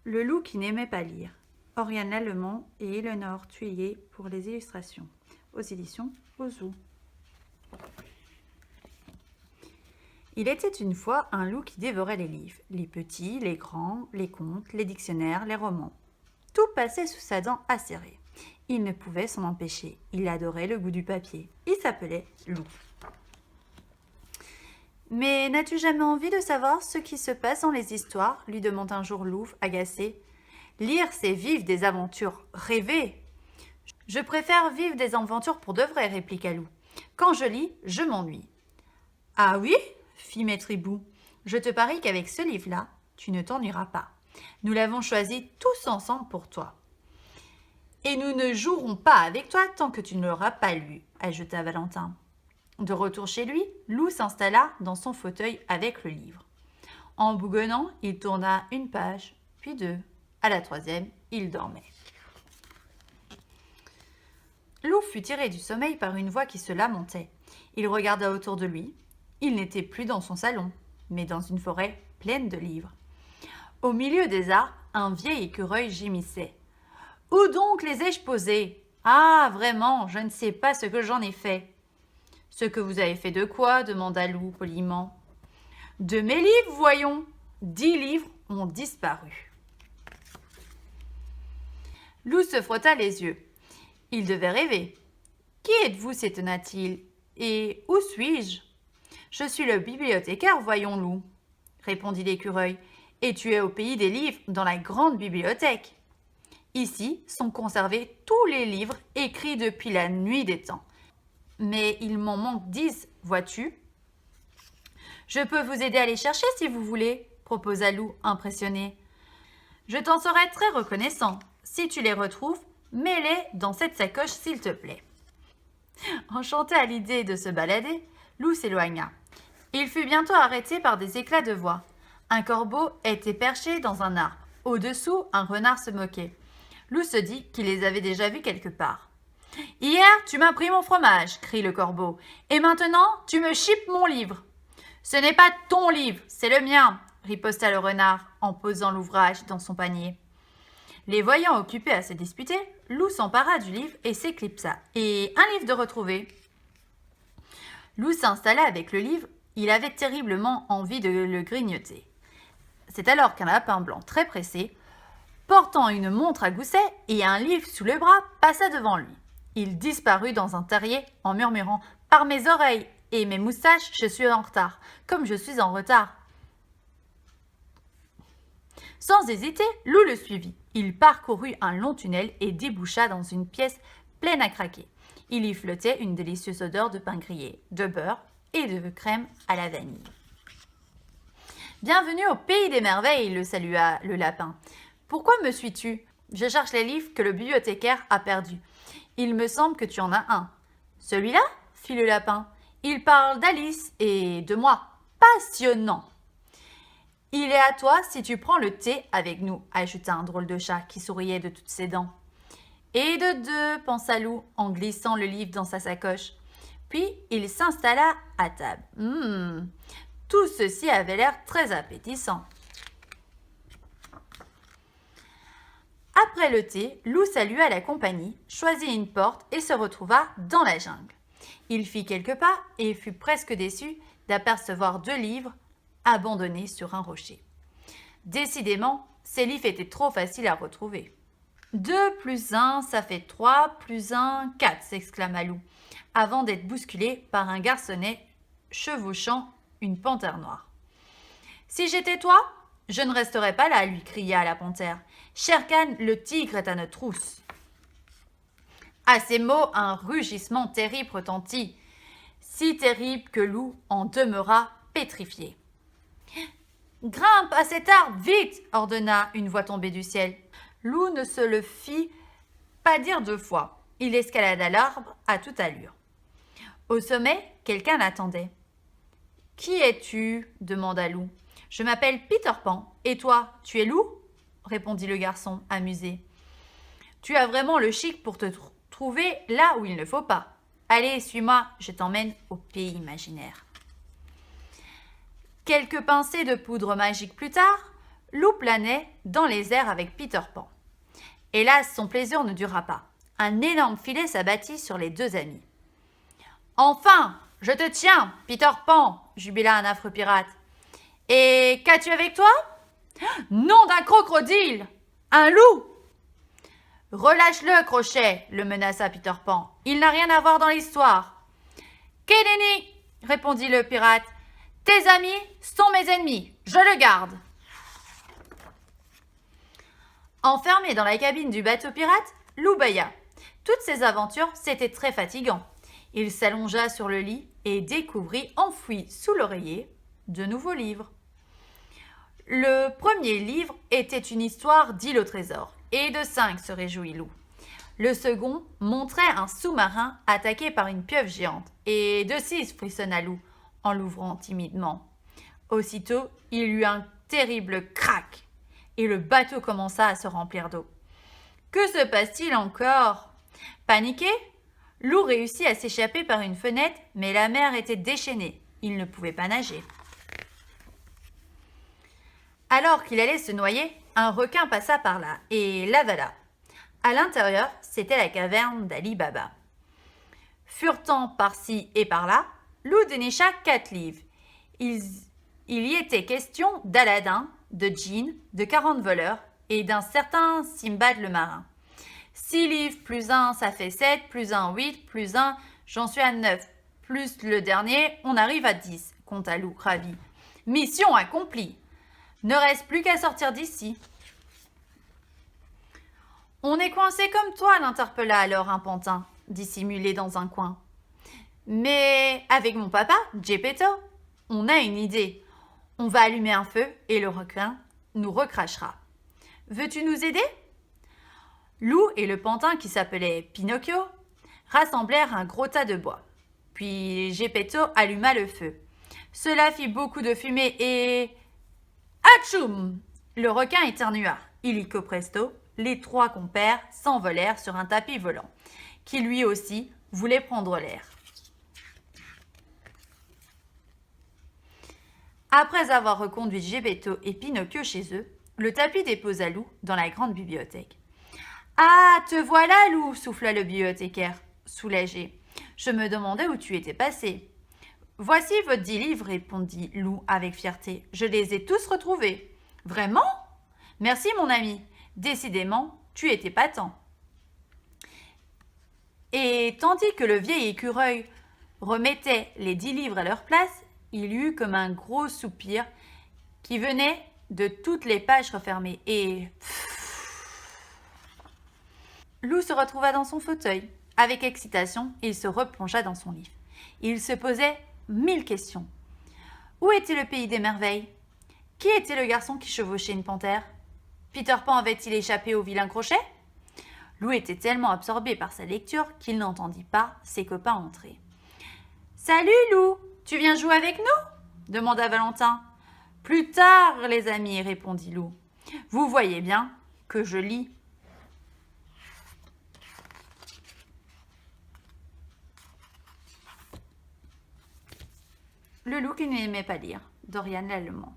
Le loup qui n'aimait pas lire. Oriane Lallemant et Éléonore Thuillier pour les illustrations. Aux éditions Ouzou. Il était une fois un loup qui dévorait les livres, les petits, les grands, les contes, les dictionnaires, les romans. Tout passait sous sa dent acérée. Il ne pouvait s'en empêcher. Il adorait le goût du papier. Il s'appelait Loup. « Mais n'as-tu jamais envie de savoir ce qui se passe dans les histoires ?» lui demande un jour Loup, agacé. « Lire, c'est vivre des aventures, rêver. »« Je préfère vivre des aventures pour de vrai, » répliqua Loup. « Quand je lis, je m'ennuie. »« Ah oui ?» fit Maître Hibou. « Je te parie qu'avec ce livre-là, tu ne t'ennuieras pas. Nous l'avons choisi tous ensemble pour toi. »« Et nous ne jouerons pas avec toi tant que tu ne l'auras pas lu, » ajouta Valentin. De retour chez lui, Loup s'installa dans son fauteuil avec le livre. En bougonnant, il tourna une page, puis deux. À la troisième, il dormait. Loup fut tiré du sommeil par une voix qui se lamentait. Il regarda autour de lui. Il n'était plus dans son salon, mais dans une forêt pleine de livres. Au milieu des arbres, un vieil écureuil gémissait. « Où donc les ai-je posés ? Ah, vraiment, je ne sais pas ce que j'en ai fait. » « Ce que vous avez fait de quoi ?» demanda Loup poliment. « De mes livres, voyons. 10 livres ont disparu. » Loup se frotta les yeux. Il devait rêver. « Qui êtes-vous » s'étonna-t-il. « Et où suis-je ?»« Je suis le bibliothécaire, voyons, Loup, » répondit l'écureuil. « Et tu es au pays des livres, dans la grande bibliothèque. Ici sont conservés tous les livres écrits depuis la nuit des temps. Mais il m'en manque 10, vois-tu ? » « Je peux vous aider à les chercher si vous voulez, » proposa Loup, impressionné. « Je t'en serai très reconnaissant. Si tu les retrouves, mets-les dans cette sacoche s'il te plaît. » Enchanté à l'idée de se balader, Loup s'éloigna. Il fut bientôt arrêté par des éclats de voix. Un corbeau était perché dans un arbre. Au-dessous, un renard se moquait. Loup se dit qu'il les avait déjà vus quelque part. « Hier, tu m'as pris mon fromage, » crie le corbeau. « Et maintenant, tu me chipes mon livre. »« Ce n'est pas ton livre, c'est le mien, » riposta le renard en posant l'ouvrage dans son panier. Les voyant occupés à se disputer, Loup s'empara du livre et s'éclipsa. Et un livre de retrouvé. Loup s'installa avec le livre. Il avait terriblement envie de le grignoter. C'est alors qu'un lapin blanc très pressé, portant une montre à gousset et un livre sous le bras, passa devant lui. Il disparut dans un terrier en murmurant « Par mes oreilles et mes moustaches, je suis en retard, comme je suis en retard. » Sans hésiter, Loup le suivit. Il parcourut un long tunnel et déboucha dans une pièce pleine à craquer. Il y flottait une délicieuse odeur de pain grillé, de beurre et de crème à la vanille. « Bienvenue au pays des merveilles » le salua le lapin. « Pourquoi me suis-tu ? Je cherche les livres que le bibliothécaire a perdus. Il me semble que tu en as un. »« Celui-là » fit le lapin. « Il parle d'Alice et de moi. Passionnant !»« Il est à toi si tu prends le thé avec nous, » ajouta un drôle de chat qui souriait de toutes ses dents. « Et de deux, » pensa Loup en glissant le livre dans sa sacoche. Puis il s'installa à table. Tout ceci avait l'air très appétissant. Après le thé, Loup salua la compagnie, choisit une porte et se retrouva dans la jungle. Il fit quelques pas et fut presque déçu d'apercevoir 2 livres abandonnés sur un rocher. Décidément, ces livres étaient trop faciles à retrouver. 2 plus 1, ça fait 3, plus 1, 4, s'exclama Loup, avant d'être bousculé par un garçonnet chevauchant une panthère noire. « Si j'étais toi, je ne resterais pas là, » lui cria la panthère. « Shere-Khan, le tigre, est à notre trousse. » À ces mots, un rugissement terrible retentit, si terrible que Loup en demeura pétrifié. « Grimpe à cet arbre, vite !» ordonna une voix tombée du ciel. Loup ne se le fit pas dire 2 fois. Il escalada l'arbre à toute allure. Au sommet, quelqu'un l'attendait. « Qui es-tu » demanda Loup. « Je m'appelle Peter Pan. Et toi, tu es Loup ?» répondit le garçon, amusé. « Tu as vraiment le chic pour te trouver là où il ne faut pas. Allez, suis-moi, je t'emmène au pays imaginaire. » Quelques pincées de poudre magique plus tard, Lou planait dans les airs avec Peter Pan. Hélas, son plaisir ne dura pas. Un énorme filet s'abattit sur les deux amis. « Enfin, je te tiens, Peter Pan !» jubila un affreux pirate. « Et qu'as-tu avec toi ?»« Nom d'un crocodile ! Un loup !»« Relâche-le, Crochet !» le menaça Peter Pan. « Il n'a rien à voir dans l'histoire. »« Qu'est nenni !» répondit le pirate. « Tes amis sont mes ennemis. Je le garde. » Enfermé dans la cabine du bateau pirate, Lou bâilla. Toutes ces aventures, c'était très fatigant. Il s'allongea sur le lit et découvrit, enfoui sous l'oreiller, de nouveaux livres. Le premier livre était une histoire d'île au trésor, et de 5 se réjouit Lou. Le second montrait un sous-marin attaqué par une pieuvre géante, et de 6 frissonna Lou en l'ouvrant timidement. Aussitôt, il eut un terrible crac, et le bateau commença à se remplir d'eau. Que se passe-t-il encore ? Paniqué, Lou réussit à s'échapper par une fenêtre, mais la mer était déchaînée. Il ne pouvait pas nager. Alors qu'il allait se noyer, un requin passa par là et l'avala. À l'intérieur, c'était la caverne d'Ali Baba. Furetant par-ci et par-là, Lou dénicha 4 livres. Il y était question d'Aladin, de Djinn, de 40 voleurs et d'un certain Simbad le marin. 6 livres plus 1, ça fait 7, plus 1, 8, plus 1, j'en suis à 9. Plus le dernier, on arrive à 10, compta Lou, ravi. Mission accomplie. Ne reste plus qu'à sortir d'ici. On est coincé comme toi, l'interpella alors un pantin, dissimulé dans un coin. Mais avec mon papa, Geppetto, on a une idée. On va allumer un feu et le requin nous recrachera. Veux-tu nous aider ? Lou et le pantin qui s'appelait Pinocchio rassemblèrent un gros tas de bois. Puis Geppetto alluma le feu. Cela fit beaucoup de fumée et... Atchoum ! Le requin éternua. Illico presto, les 3 compères s'envolèrent sur un tapis volant, qui lui aussi voulait prendre l'air. Après avoir reconduit Geppetto et Pinocchio chez eux, le tapis déposa Lou dans la grande bibliothèque. « Ah, te voilà, Lou !» souffla le bibliothécaire, soulagé. « Je me demandais où tu étais passé. »« Voici vos 10 livres, répondit Lou avec fierté. « Je les ai tous retrouvés. »« Vraiment ? Merci, mon ami. Décidément, tu étais patent. » Et tandis que le vieil écureuil remettait les 10 livres à leur place, il eut comme un gros soupir qui venait de toutes les pages refermées et... Lou se retrouva dans son fauteuil. Avec excitation, il se replongea dans son livre. Il se posait 1000 questions. Où était le pays des merveilles ? Qui était le garçon qui chevauchait une panthère ? Peter Pan avait-il échappé au vilain Crochet ? Lou était tellement absorbé par sa lecture qu'il n'entendit pas ses copains entrer. « Salut Lou, tu viens jouer avec nous ?» demanda Valentin. « Plus tard, les amis, » répondit Lou. « Vous voyez bien que je lis. » Le loup qui n'aimait pas lire, Dorian l'Allemand.